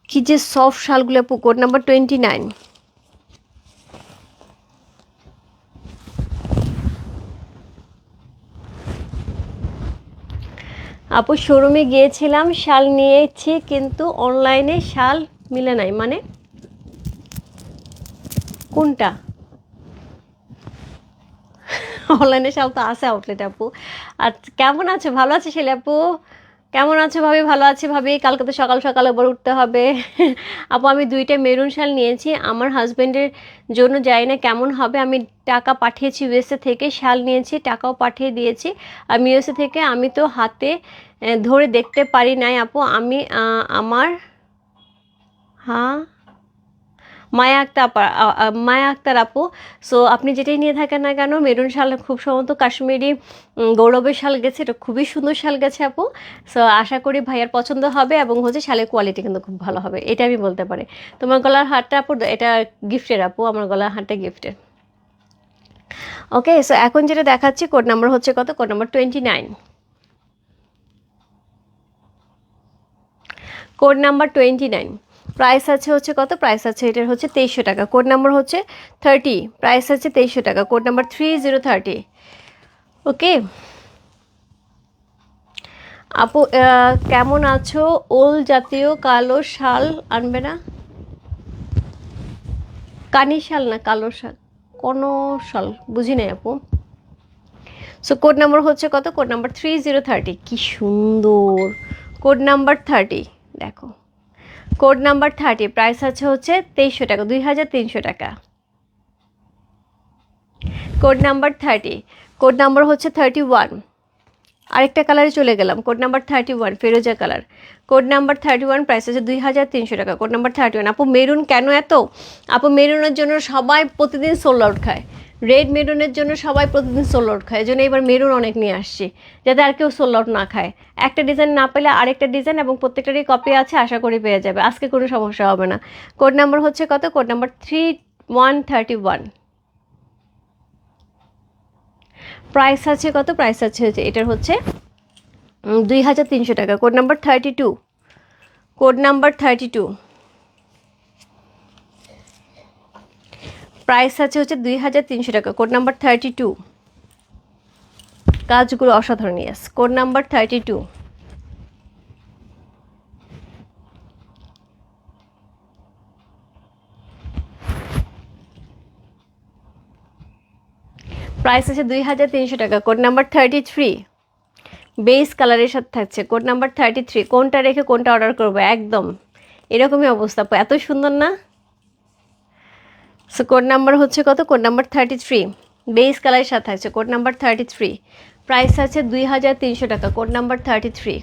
কি যে সফট শালগুলো আপু। Code number 29। আপু শোরুমে গিয়েছিলাম, শাল নিয়েছি কিন্তু অনলাইনে শাল মিলে নাই, মানে কোনটা? অনলাইনে শাল তো আছে আউটলেট আপু। আর কেমন আছে, ভালো আছে ছেলে আপু? কেমন আছো ভাবি? ভালো আছি ভাবি। কালকে তো সকাল সকাল আবার উঠতে হবে। আপু আমি 2টা মেরুন শাল নিয়েছি আমার হাজব্যান্ডের জন্য, জানি না কেমন হবে। আমি টাকা পাঠিয়েছি ইউএসএ থেকে, শাল নিয়েছি, টাকাও পাঠিয়ে দিয়েছি আমি ইউএসএ থেকে। আমি তো হাতে ধরে দেখতে পারি নাই আপু। আমি আমার, হ্যাঁ মায়া আক্তার মায়া আক্তার আপু। সো আপনি যেটাই নিয়ে থাকেন না কেন, মেরুন শাল খুব সম্ভবত কাশ্মীরি গৌরবের শাল গেছে, এটা খুবই সুন্দর শাল গেছে আপু। সো আশা করি ভাইয়ার পছন্দ হবে এবং হচ্ছে শালের কোয়ালিটি কিন্তু খুব ভালো হবে, এটা আমি বলতে পারি। তোমার গলার হারটা আপু এটা গিফটের আপু, আমার গলার হারটা গিফটের। ওকে, সো এখন যেটা দেখাচ্ছি কোড নাম্বার হচ্ছে কত, code number 29। Code number 29। Price আছে হচ্ছে কত, প্রাইস আছে এটার হচ্ছে 2300 টাকা। কোড নাম্বার হচ্ছে 30, প্রাইস আছে 2300 টাকা। Code number 3030। ওকে আপু কেমন আছো? ওল জাতীয় কালো শাল আনবে না? কানি শাল না কালো শাল, কোনো শাল বুঝি নাই আপু। সো কোড নাম্বার হচ্ছে কত, কোড নাম্বার 3030। কি সুন্দর কোড নাম্বার 30, দেখো কোড নাম্বার 30, প্রাইস আছে হচ্ছে 2300 টাকা, 2300 টাকা। কোড নাম্বার 30, কোড নাম্বার হচ্ছে 31, আরেকটা কালারে চলে গেলাম। কোড নাম্বার 31 ফেরোজা কালার, কোড নাম্বার 31, প্রাইস আছে 2300 টাকা। Code number 31। আপু মেরুন কেন এত? আপু মেরুনের জন্য সবাই প্রতিদিন সোল্ড আউট খায়, রেড মেরুনের জন্য সবাই প্রতিদিন সোল্ড আউট খায়, এই জন্য এবার মেরুন অনেক নিয়ে আসছি যাতে আর কেউ সোল্ড আউট না খায়। একটা ডিজাইন না পেলে আরেকটা ডিজাইন এবং প্রত্যেকটারই কপি আছে, আশা করি পেয়ে যাবে, আজকে কোনো সমস্যা হবে না। কোড নাম্বার হচ্ছে কত? কোড নাম্বার 3131, প্রাইস আছে কত? প্রাইস আছে হচ্ছে এটার হচ্ছে 2300 টাকা। Code number 32, code number 32, price আছে হচ্ছে 2300 টাকা। কোড নাম্বার 32, কাজগুলো অসাধারণ। ইয়াস, কোড নাম্বার 32, প্রাইস আছে 2300 টাকা। কোড নাম্বার 33, বেস কালারের সাথে থাকছে। কোড নাম্বার 33, কোনটা রেখে কোনটা অর্ডার করবো, একদম এরকমই অবস্থা। এত সুন্দর না? সো কোড নাম্বার হচ্ছে কত? কোড নাম্বার 33, বেস কালারের সাথে থাকছে। কোড নাম্বার 33, প্রাইস আছে 2300 টাকা। কোড নাম্বার 33,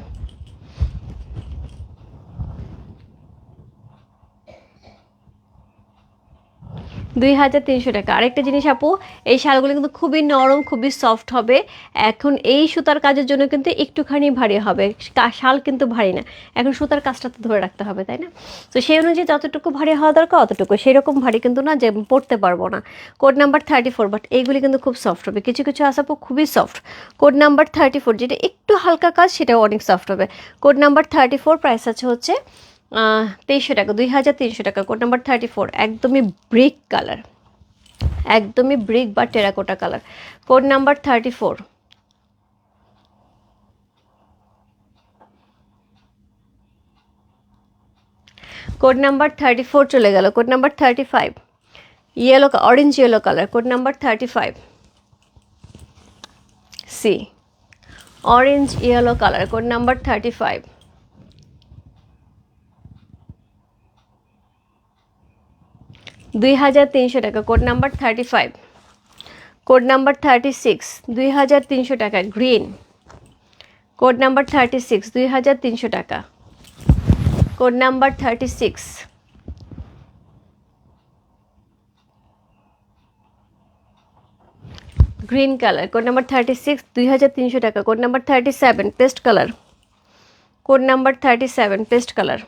2300 টাকা। আরেকটা জিনিস আপু, এই শালগুলো কিন্তু খুবই নরম, খুবই সফট হবে। এখন এই সুতার কাজের জন্য কিন্তু একটুখানি ভারী হবে, শাল কিন্তু ভারী না। এখন সুতার কাজটা তো ধরে রাখতে হবে, তাই না? তো সেই অনুযায়ী যতটুকু ভারী হওয়া দরকার অতটুকু, সেরকম ভারী কিন্তু না যে পড়তে পারবো না। কোড নাম্বার 34, বাট এইগুলি কিন্তু খুব সফট হবে, কিছু কিছু আছে আপু খুবই সফট। কোড নাম্বার 34, যেটা একটু হালকা কাজ সেটাও অনেক সফট হবে। কোড নাম্বার 34, প্রাইস আছে হচ্ছে 2300 টাকা, 2300 টাকা। কোড নাম্বার 34, একদমই ব্রিক কালার, একদমই ব্রিক বা terracotta colour. Code number 34, code number 34 চলে গেল। Code number 35, yellow, orange yellow colour. Code number 35, see, orange yellow colour. Code number 35, 2300 টাকা। কোড নাম্বার 35, কোড নাম্বার 36, 2300 টাকা, গ্রিন। কোড নাম্বার 36, 2300 টাকা। Code number 36, green colour. Code number 36, 2300 টাকা। Code number 37, paste colour. Code number 37, paste colour.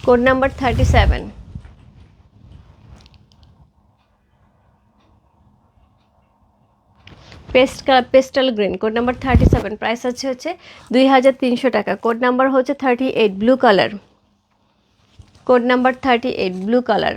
Code number 37, pastel green. Code number 37, price আছে হচ্ছে 2300 টাকা। Code number হচ্ছে 38, blue colour. Code number 38, blue colour.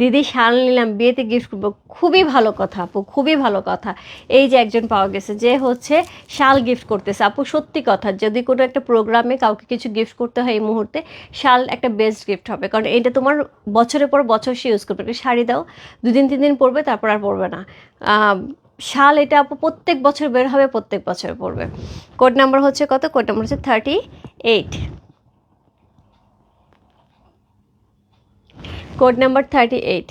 দিদি শাল নিলাম, বিয়েতে গিফট করবো, খুবই ভালো কথা আপু, খুবই ভালো কথা। এই যে একজন পাওয়া গেছে যে হচ্ছে শাল গিফট করতেছে। আপু সত্যি কথা, যদি কোনো একটা প্রোগ্রামে কাউকে কিছু গিফট করতে হয় এই মুহূর্তে, শাল একটা বেস্ট গিফট হবে, কারণ এটা তোমার বছরের পর বছর সে ইউজ করবে। একটা শাড়ি দাও, 2 দিন 3 দিন পরবে, তারপর আর পরবে না। শাল এটা আপু প্রত্যেক বছর বের হবে, প্রত্যেক বছর পরবে। কোড নাম্বার হচ্ছে কত? কোড নাম্বার হচ্ছে 38, code number 38,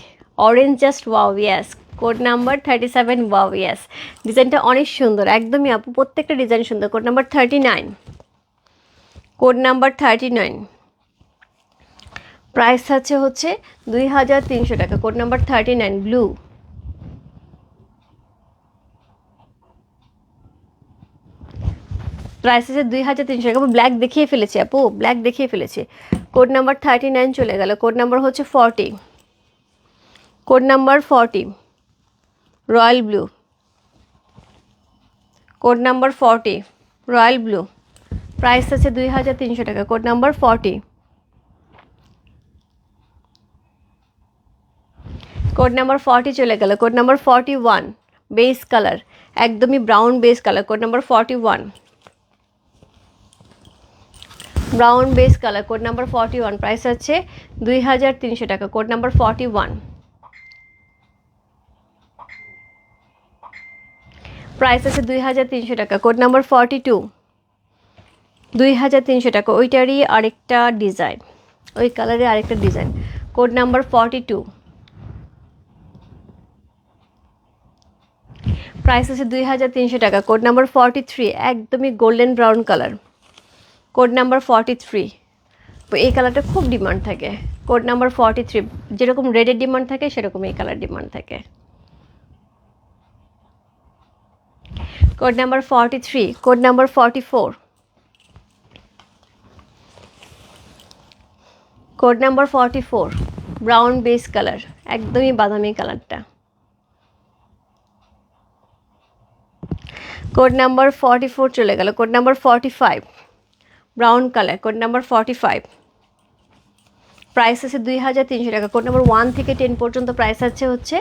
orange just wow, yes. Code number 37, wow, yes. ডিজাইনটা অনেক সুন্দর, একদমই আপু প্রত্যেকটা ডিজাইন সুন্দর। Code number 39, code number 39, price আছে হচ্ছে 2300 টাকা। Code number 39, blue. প্রাইস আছে 2300 টাকা। ব্ল্যাক দেখিয়ে ফেলেছি আপু, ব্ল্যাক দেখিয়ে ফেলেছি। কোড নাম্বার 39 চলে গেল। কোড নাম্বার হচ্ছে 40, code number 40, royal blue. Code number 40, royal blue. Price আছে 2300 টাকা। কোড নাম্বার 40, কোড নাম্বার 40 চলে গেল। কোড নাম্বার 41, বেস কালার, একদমই brown base colour. Code number 41, brown base colour, code number 41, price আছে 2300 টাকা, কোড নাম্বার 41, প্রাইস আছে 2300 টাকা, code number 42, 2300 টাকা। ওইটারই আরেকটা ডিজাইন, ওই কালারের আরেকটা ডিজাইন, কোড নাম্বার 42, প্রাইস আছে 2300 টাকা, কোড নাম্বার 43, একদমই golden brown colour, code number 43। এই কালারটা খুব ডিমান্ড থাকে, কোড নাম্বার 43, যেরকম রেডের ডিমান্ড থাকে সেরকম এই কালার ডিমান্ড থাকে। Code number 43, code number 44, code number 44, brown base colour, একদমই বাদামি কালারটা। কোড নাম্বার 44 চলে গেল, code number 45, brown colour, code number 45, price আছে 2300 টাকা। কোড নাম্বার 1 থেকে 10 পর্যন্ত প্রাইস আছে হচ্ছে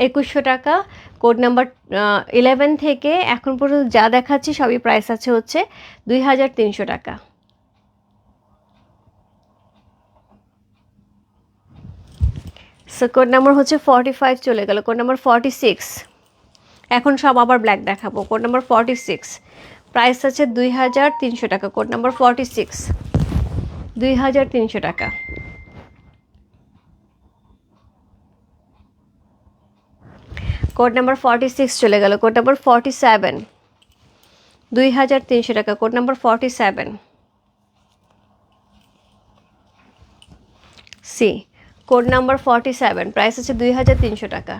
2100 টাকা। কোড নাম্বার 11 থেকে এখন পর্যন্ত যা দেখাচ্ছি সবই প্রাইস আছে হচ্ছে 2300 টাকা। সো কোড নাম্বার হচ্ছে 45 চলে গেল, কোড নাম্বার 46, এখন সব আবার ব্ল্যাক দেখাবো। কোড নাম্বার 46, প্রাইস আছে 2300 টাকা, কোড নাম্বার 46, 2300 টাকা। কোড নাম্বার 46 চলে গেল, কোড নাম্বার 47, 2300 টাকা, code number 47, see code number 47, price আছে 2300 টাকা,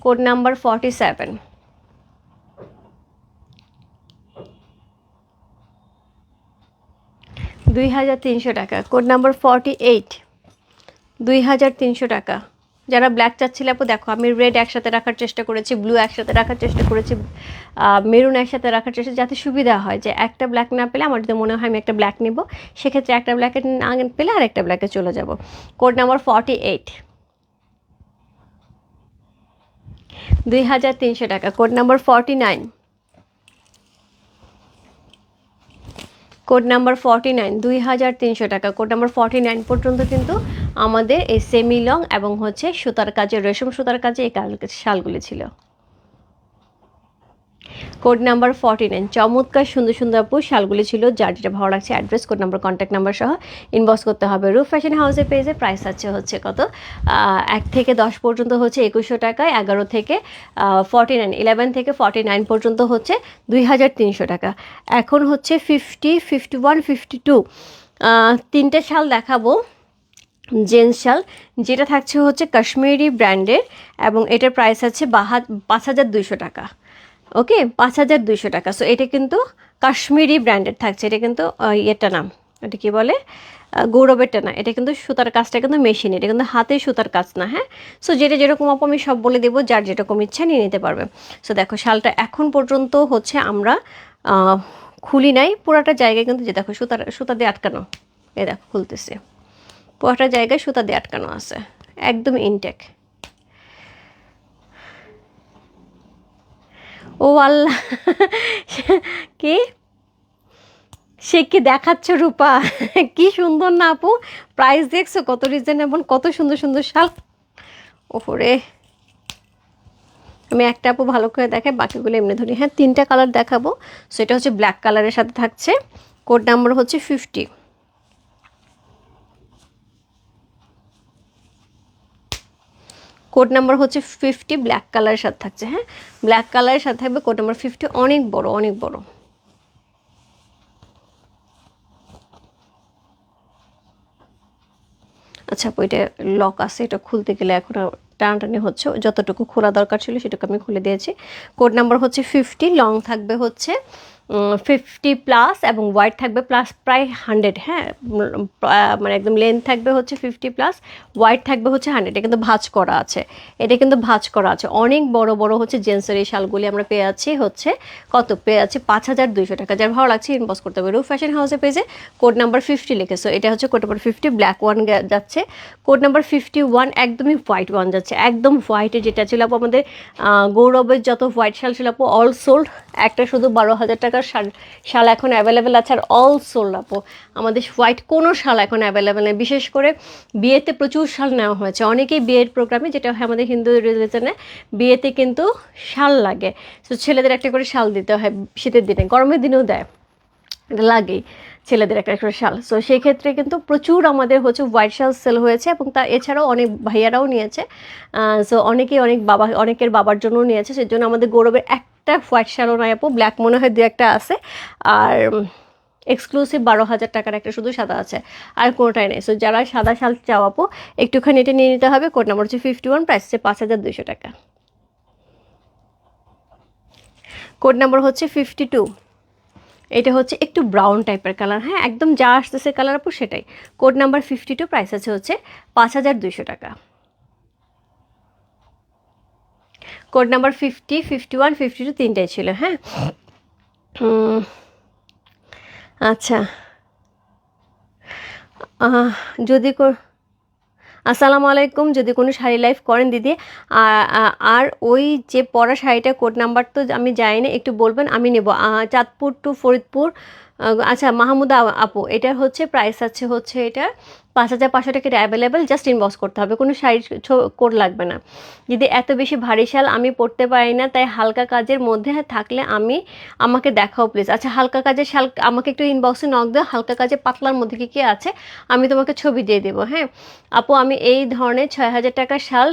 কোড নাম্বার 47, 2300 টাকা। কোড নাম্বার 48, 2300 টাকা। যারা ব্ল্যাক চাচ্ছিল আপু দেখো, আমি রেড একসাথে রাখার চেষ্টা করেছি, ব্লু একসাথে রাখার চেষ্টা করেছি, মেরুন একসাথে রাখার চেষ্টা, যাতে সুবিধা হয় যে একটা ব্ল্যাক না পেলে আমার যদি মনে হয় আমি একটা ব্ল্যাক নেব, সেক্ষেত্রে একটা ব্ল্যাকে না পেলে আর একটা ব্ল্যাকে চলে যাব। কোড নাম্বার 48, 2300 টাকা। কোড নাম্বার 49, কোড নাম্বার 49, 2300 টাকা। কোড নাম্বার 49 পর্যন্ত কিন্তু আমাদের এই সেমি লং এবং হচ্ছে সুতার কাজে, রেশম সুতার কাজে এই শালগুলি ছিল। কোড নাম্বার 49, চমৎকার সুন্দর সুন্দর আপু শালগুলি ছিল। যার যেটা ভালো লাগছে address, code number, contact number সহ ইনবক্স করতে হবে। রূপ ফ্যাশন হাউসের পেজে প্রাইস আছে হচ্ছে কত, 1 থেকে 10 পর্যন্ত হচ্ছে 2100 টাকায়, 11 থেকে 49, 11 থেকে 49 পর্যন্ত হচ্ছে 2300 টাকা। এখন হচ্ছে 50, 51, 52 তিনটে শাল দেখাবো, জেন্টস শাল, যেটা থাকছে হচ্ছে কাশ্মীরি ব্র্যান্ডের এবং এটার প্রাইস আছে 5200 টাকা। ওকে, 5200 টাকা। সো এটা কিন্তু কাশ্মীরি ব্র্যান্ডেড থাকছে, এটা কিন্তু ইয়েটা না, এটা কি বলে, গৌরবেরটা না, এটা কিন্তু সুতার কাজটা কিন্তু মেশিন, এটা কিন্তু হাতে সুতার কাজ না। হ্যাঁ, সো যেটা যেরকম আপু আমি সব বলে দেবো, যার যেরকম ইচ্ছা নিয়ে নিতে পারবে। সো দেখো শালটা এখন পর্যন্ত হচ্ছে আমরা খুলি নাই, পুরাটা জায়গায় কিন্তু যে দেখো সুতা দিয়ে আটকানো, এ দেখো খুলতেছে, পুরাটা জায়গায় সুতা দিয়ে আটকানো আছে, একদম ইনটেক। ও আল্লাহ, কি সে কি দেখাচ্ছ রূপা, কি সুন্দর না আপু, প্রাইস দেখছো কত রিজনেবল, কত সুন্দর সুন্দর শাল। ওপরে আমি একটা আপু ভালো করে দেখাই, বাকিগুলো এমনি ধরি। হ্যাঁ, 3টা কালার দেখাবো। সো এটা হচ্ছে ব্ল্যাক কালারের সাথে থাকছে, কোড নাম্বার হচ্ছে 50, কোড নাম্বার হচ্ছে 50, ব্ল্যাক কালারের সাথে থাকছে। হ্যাঁ, ব্ল্যাক কালারের সাথে থাকবে, কোড নাম্বার 50, অনেক বড় অনেক বড়। আচ্ছা আপু, এটা লক আছে, এটা খুলতে গেলে এখন টানাটানি হচ্ছে, যতটুকু খোলা দরকার ছিল সেটুকু আমি খুলে দিয়েছি। কোড নাম্বার হচ্ছে 50, লং থাকবে হচ্ছে 50 প্লাস এবং ওয়াইড থাকবে প্লাস প্রায় 100। হ্যাঁ, মানে একদম লেন্থ থাকবে হচ্ছে 50 প্লাস, ওয়াইড থাকবে হচ্ছে 100। এটা কিন্তু ভাঁজ করা আছে, এটা কিন্তু ভাঁজ করা আছে, অনেক বড় বড় হচ্ছে জেন্টসের এই শালগুলি আমরা পেয়ে আছি হচ্ছে কত, পেয়ে আছি 5200 টাকা। যার ভালো লাগছে ইনবক্স করতে হবে। রূপ ফ্যাশন হাউসে পেজে কোড নাম্বার 50 লিখেছো, এটা হচ্ছে কোড নাম্বার 50, ব্ল্যাক ওয়ান যাচ্ছে, কোড নাম্বার 51 একদমই হোয়াইট ওয়ান যাচ্ছে, একদম হোয়াইটে যেটা ছিল আপু আমাদের গৌরবের যত হোয়াইট শাল ছিল আপু অল সোল্ড, একটা শুধু 12,000 টাকা টাকার শাল এখন অ্যাভেলেবেল আছে, আর অল সোল্ড আপু। আমাদের হোয়াইট কোনো শাল এখন অ্যাভেলেবেল নেই, বিশেষ করে বিয়েতে প্রচুর শাল নেওয়া হয়েছে। অনেকেই বিয়ের প্রোগ্রামে, যেটা হয় আমাদের হিন্দু রিলিজনে, বিয়েতে কিন্তু শাল লাগে। তো ছেলেদের একটা করে শাল দিতে হয় শীতের দিনে, গরমের দিনেও দেয়, এটা লাগেই ছেলেদের একটা একটা শাল। সো সেই ক্ষেত্রে কিন্তু প্রচুর আমাদের হচ্ছে হোয়াইট শাল সেল হয়েছে, এবং তা এছাড়াও অনেক ভাইয়ারাও নিয়েছে। সো অনেকেই অনেকের বাবার জন্যও নিয়েছে, সেজন্য আমাদের গৌরবের একটা হোয়াইট শালও নাই আপু, ব্ল্যাক মনে হয় দু একটা আছে, আর এক্সক্লুসিভ 12,000 টাকার একটা শুধু সাদা আছে, আর কোনোটাই নেই। সো যারা সাদা শাল চাও আপু, একটুখানি এটা নিয়ে নিতে হবে। কোড নাম্বার হচ্ছে 51, প্রাইস হচ্ছে 5,200 টাকা। কোড নাম্বার হচ্ছে 52, এটা হচ্ছে একটু ব্রাউন টাইপের কালার, হ্যাঁ একদম যা আসতেছে কালার আপু সেটাই। কোড নাম্বার 52, প্রাইস আছে হচ্ছে 5,200 টাকা। কোড নাম্বার 50, 51, 52 তিনটাই ছিল, হ্যাঁ। আচ্ছা, যদি আসসালামু আলাইকুম, যদি কোনো শাড়ি লাইভ করেন দিদি, আর ওই যে পরা শাড়িটা কোড নাম্বার তো আমি জানি না, একটু বলবেন, আমি নেব। চাঁদপুর টু ফরিদপুর। আচ্ছা মাহমুদা আপু, এটার হচ্ছে প্রাইস আছে হচ্ছে এটা 5,500 টাকা, এটা অ্যাভেলেবেল, জাস্ট ইনবক্স করতে হবে, কোনো শাড়ির কোড লাগবে না। যদি এত বেশি ভারী শাল আমি পরতে পারি না, তাই হালকা কাজের মধ্যে থাকলে আমাকে দেখাও প্লিজ। আচ্ছা হালকা কাজের শাল আমাকে একটু ইনবক্সে নক দাও, হালকা কাজে পাতলার মধ্যে কি আছে আমি তোমাকে ছবি দিয়ে দেবো, হ্যাঁ আপু। আমি এই ধরনের 6,000 টাকার শাল,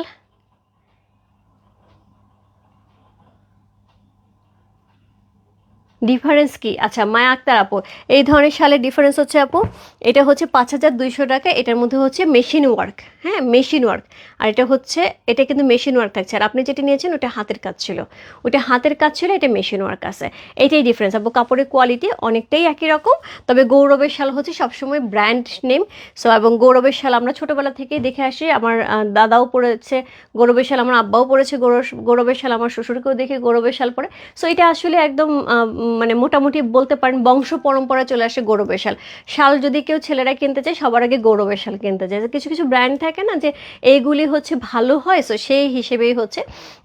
ডিফারেন্স কি? আচ্ছা মায়া আক্তার আপু, এই ধরনের শালের ডিফারেন্স হচ্ছে আপু, এটা হচ্ছে 5,200 টাকা, এটার মধ্যে হচ্ছে মেশিন ওয়ার্ক, হ্যাঁ মেশিন ওয়ার্ক, আর এটা কিন্তু মেশিন ওয়ার্ক থাকছে। আর আপনি যেটা নিয়েছেন ওটা হাতের কাজ ছিল, ওটা হাতের কাজ ছিল, এটা মেশিন ওয়ার্ক আছে, এটাই ডিফারেন্স আপু। কাপড়ের কোয়ালিটি অনেকটাই একই রকম, তবে গৌরবের শাল হচ্ছে সবসময় ব্র্যান্ড নেম। সো এবং গৌরবের শাল আমরা ছোটোবেলা থেকেই দেখে আসি, আমার দাদাও পরেছে গৌরবের শাল, আমার আব্বাও পরেছে গৌরবের শাল, আমার শ্বশুরকেও দেখে গৌরবের শাল পরে। সো এটা আসলে একদম মানে মোটামুটি বলতে পারেন বংশ পরম্পরা চলে আসে গৌরবের শাল। শাল যদি কেউ ছেলেরা কিনতে চায়, সবার আগে গৌরবের শাল কিনতে চায়। কিছু কিছু ব্র্যান্ড থাকে না যে এইগুলি হচ্ছে ভালো হয়, সো সেই হিসেবেই হচ্ছে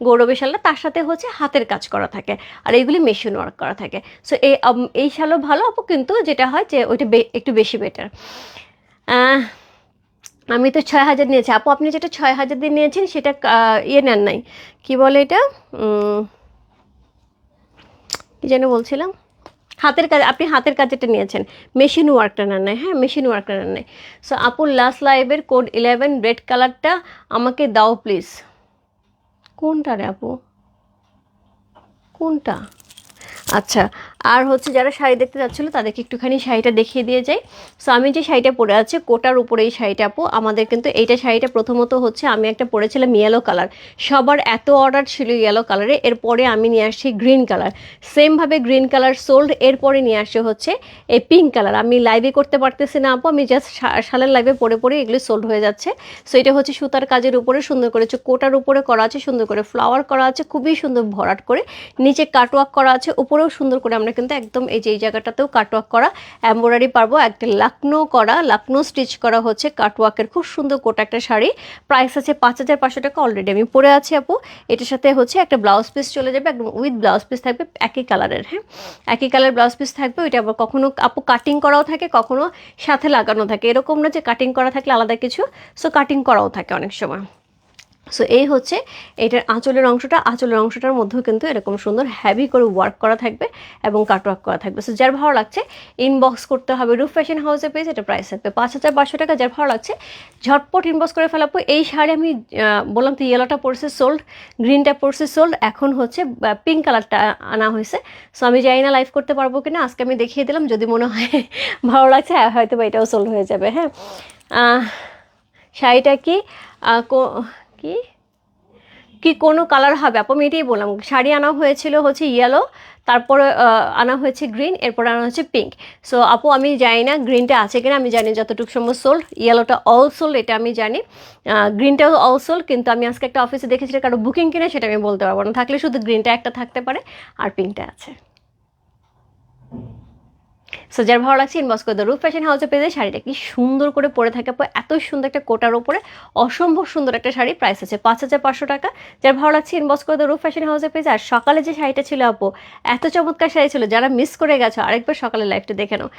গৌরবের শালটা, তার সাথে হচ্ছে হাতের কাজ করা থাকে, আর এইগুলি মেশিন ওয়ার্ক করা থাকে। সো এই শালও ভালো আপু, কিন্তু যেটা হয় যে ওইটা একটু বেশি বেটার। আমি তো 6,000 নিয়েছি আপু, আপনি যেটা 6,000 দিয়ে নিয়েছেন সেটা ইয়ে নেন নাই, কি বলে এটা, কি যেন বলছিলাম, হাতের কাজ, আপনি হাতের কাজেরটা নিয়েছেন, মেশিন ওয়ার্কটা নেন নাই, হ্যাঁ মেশিন ওয়ার্কটা নেন নাই। সো আপুর লাস্ট লাইভের কোড 11 রেড কালারটা আমাকে দাও প্লিজ। কোনটা রে আপু, কোনটা? আচ্ছা, আর হচ্ছে যারা শাড়ি দেখতে যাচ্ছিলো তাদেরকে একটুখানি শাড়িটা দেখিয়ে দিয়ে যাই। সো আমি যে শাড়িটা পরে আছি কোটার উপরে এই শাড়িটা আপু, আমাদের কিন্তু এইটা শাড়িটা প্রথমত হচ্ছে আমি একটা পরেছিলাম ইয়েলো কালার, সবার এত অর্ডার ছিল ইয়েলো কালারে, এরপরে আমি নিয়ে আসছি গ্রিন কালার, সেমভাবে গ্রিন কালার সোল্ড, এরপরে নিয়ে আসছে হচ্ছে এই পিঙ্ক কালার। আমি লাইভে করতে পারতেছি না আপু, আমি জাস্ট শালের লাইভে পরে পরে এগুলো সোল্ড হয়ে যাচ্ছে। সো এটা হচ্ছে সুতার কাজের উপরে সুন্দর করে কোটার উপরে করা আছে, সুন্দর করে ফ্লাওয়ার করা আছে, খুবই সুন্দর ভরাট করে, নিচে কাটওয়ার্ক করা আছে, উপরেও সুন্দর করে আমরা কিন্তু একদম এই যে এই জায়গাটাতেও কাটওয়ার্ক করা এমব্রয়ডারি পারবো, একটা লাকনো স্টিচ করা হচ্ছে কাটওয়ার্কের, খুব সুন্দর কোটা একটা শাড়ি। প্রাইস আছে 5,500 টাকা, অলরেডি আমি পরে আছি আপু। এটার সাথে হচ্ছে একটা ব্লাউজ পিস চলে যাবে, একদম উইথ ব্লাউজ পিস থাকবে একই কালারের, হ্যাঁ একই কালার ব্লাউজ পিস থাকবে। ওইটা আবার কখনো আপু কাটিং করাও থাকে, কখনো সাথে লাগানো থাকে, এরকম না যে কাটিং করা থাকলে আলাদা কিছু, সো কাটিং করাও থাকে অনেক সময়। সো এই হচ্ছে এটার আঁচলের অংশটার মধ্যেও কিন্তু এরকম সুন্দর হ্যাভি করে ওয়ার্ক করা থাকবে এবং কাটওয়ার্ক করা থাকবে। সো যার ভালো লাগছে ইনবক্স করতে হবে, রূপ ফ্যাশন হাউসের পেজ, এটা প্রাইস থাকবে 5,500 টাকা। যার ভালো লাগছে ঝটপট ইনবক্স করে ফেলাবো। এই শাড়ি আমি বললাম তো ইয়েলোটা পড়ছে সোল্ড, গ্রিনটা পড়ছে সোল্ড, এখন হচ্ছে পিঙ্ক কালারটা আনা হয়েছে। সো আমি জানি না লাইভ করতে পারবো কিনা, আজকে আমি দেখিয়ে দিলাম, যদি মনে হয় ভালো লাগছে হয়তো বা এটাও সোল্ড হয়ে যাবে, হ্যাঁ। শাড়িটা কি কি কি কোনো কালার হবে আপু, আমি এটাই বললাম, শাড়ি আনা হয়েছিল হচ্ছে ইয়েলো, তারপরে আনা হয়েছে গ্রিন, এরপর আনা হচ্ছে পিঙ্ক। সো আপু আমি জানি না গ্রিনটা আছে কিনা, আমি জানি যতটুকু সম্ভব সোল্ড, ইয়েলোটা অল সোল্ড এটা আমি জানি, গ্রিনটাও অল সোল্ড, কিন্তু আমি আজকে একটা অফিসে দেখেছি কারো বুকিং কিনা সেটা আমি বলতে পারবো না, থাকলে শুধু গ্রিনটা একটা থাকতে পারে আর পিঙ্কটা আছে। সো যার ভালো লাগছে ইনবক্স করে রূপ ফ্যাশন হাউসে পেজে শাড়িটা কি সুন্দর করে পরে থাকে আপু, এত সুন্দর একটা কোটার উপরে অসম্ভব সুন্দর একটা শাড়ি, প্রাইস আছে 5,500 টাকা। যার ভালো লাগছে ইনবক্স করে রূপ ফ্যাশন হাউসে পেজে। আর সকালে যে শাড়িটা ছিল আপু, এত চমৎকার শাড়ি ছিল, যারা মিস করে গেছো আরেকবার সকালে লাইফটা দেখে নাও।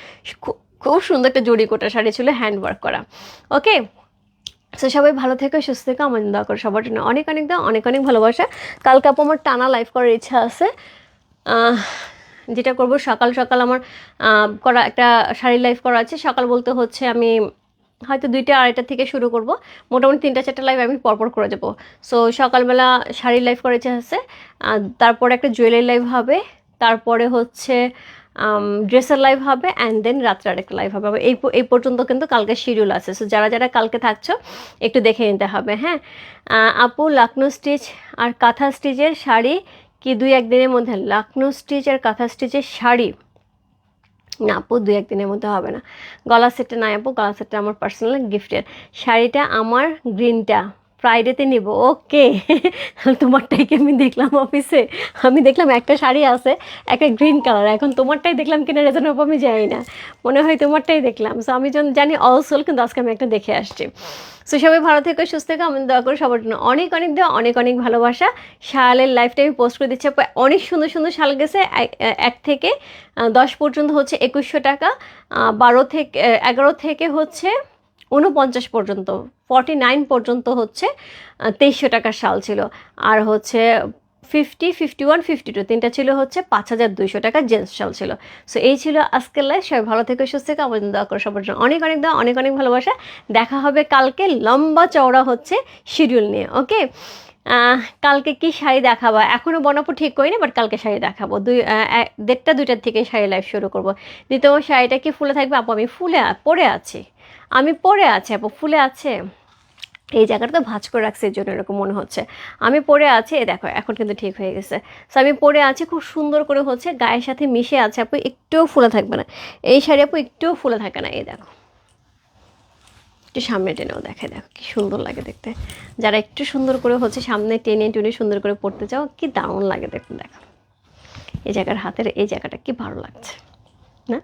খুব সুন্দর একটা জড়ি কোটা শাড়ি ছিল, হ্যান্ড ওয়ার্ক করা। ওকে, সো সবাই ভালো থেকো, সুস্থ থেকো, আমার দোয়া করো সবার জন্য অনেক অনেক দাও, অনেক অনেক ভালোবাসা। কালকে আপু আমার টানা লাইভ করার ইচ্ছা আছে। যেটা করব সকাল সকাল আমার করা একটা শাড়ি লাইভ করা আছে। সকাল বলতে হচ্ছে আমি হয়তো 2টা 2:30 থেকে শুরু করব, মোটামুটি 3টা 4টা লাইভ আমি পরপর করে যাবো। সো সকালবেলা শাড়ি লাইভ করার ইচ্ছা আছে, তারপরে একটা জুয়েলারি লাইভ হবে, তারপরে হচ্ছে ড্রেসের লাইভ হবে, অ্যান্ড দেন রাত্রে আরেকটা লাইভ হবে। এই পর্যন্ত কিন্তু কালকে শিডিউল আছে। সো যারা যারা কালকে থাকছো একটু দেখে নিতে হবে। হ্যাঁ আপু, লাকনো স্টিচ আর কাঁথা স্টিচের শাড়ি কি 2-1 দিনের মধ্যে? লাকনো স্টিচ আর কাঁথা স্টিচের শাড়ি না আপু, 2-1 দিনের মধ্যে হবে না। গলা সেটটা নাই আপু, গলা সেটটা আমার পার্সোনাল গিফটের। শাড়িটা আমার গ্রিনটা ফ্রাইডেতে নিব। ওকে, তোমারটাই কি আমি দেখলাম অফিসে, আমি দেখলাম একটা শাড়ি আছে একটা গ্রিন কালার, এখন তোমারটাই দেখলাম কিনা রেজন আপু আমি জানি না, মনে হয় তোমারটাই দেখলাম। সো আমি যখন জানি অলসোল, কিন্তু আজকে আমি একটা দেখে আসছি। সো সবাই ভালো থেকো, সুস্থ থেকো, আমি দোয়া করি সবার জন্য অনেক অনেক দেওয়া, অনেক অনেক ভালোবাসা। শালের লাইফটা আমি পোস্ট করে দিচ্ছি, অনেক সুন্দর সুন্দর শাল গেছে। 1 থেকে 10 পর্যন্ত হচ্ছে 2100 টাকা, 12 থেকে 11 থেকে হচ্ছে 49 পর্যন্ত, 49 পর্যন্ত হচ্ছে 2300 টাকার শাল ছিল। আর হচ্ছে 50, 51, 52 তিনটা ছিল হচ্ছে 5200 টাকা জেন্টস শাল ছিল। সো এই ছিল আজকের লাইফ। সবাই ভালো থেকে সুস্থ থেকে, আমাদের দোয়া করো সবার জন্য অনেক অনেক দেওয়া, অনেক অনেক ভালোবাসা। দেখা হবে কালকে লম্বা চওড়া হচ্ছে শিডিউল নিয়ে। ওকে, কালকে কি শাড়ি দেখাবো এখনও বনাপু ঠিক করিনি, বাট কালকে শাড়ি দেখাবো 1:30 2টার থেকে শাড়ি লাইভ শুরু করবো। দ্বিতীয় শাড়িটা কি ফুলে থাকবে আপু? আমি পরে আছি, আমি পরে আছি আপু, ফুলে আছে। এই জায়গাটা তো ভাঁজ করে রাখছে, এই জন্য এরকম মনে হচ্ছে। আমি পরে আছি, এই দেখো এখন কিন্তু ঠিক হয়ে গেছে। সো আমি পরে আছি, খুব সুন্দর করে হচ্ছে গায়ের সাথে মিশে আছে আপু, একটুও ফুলে থাকবে না এই শাড়ি আপু, একটুও ফুলে থাকে না। এই দেখো, একটু সামনে টেনেও দেখো কি সুন্দর লাগে দেখতে। যারা একটু সুন্দর করে হচ্ছে সামনে টেনে টুনে সুন্দর করে পড়তে চাও, কি দারুণ লাগে দেখতে। দেখো এই জায়গার হাতের এই জায়গাটা কি ভালো লাগছে না?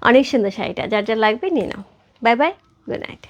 অনেক সুন্দর শাড়িটা, যার যার লাগবে নিয়ে নাও। Bye bye, good night.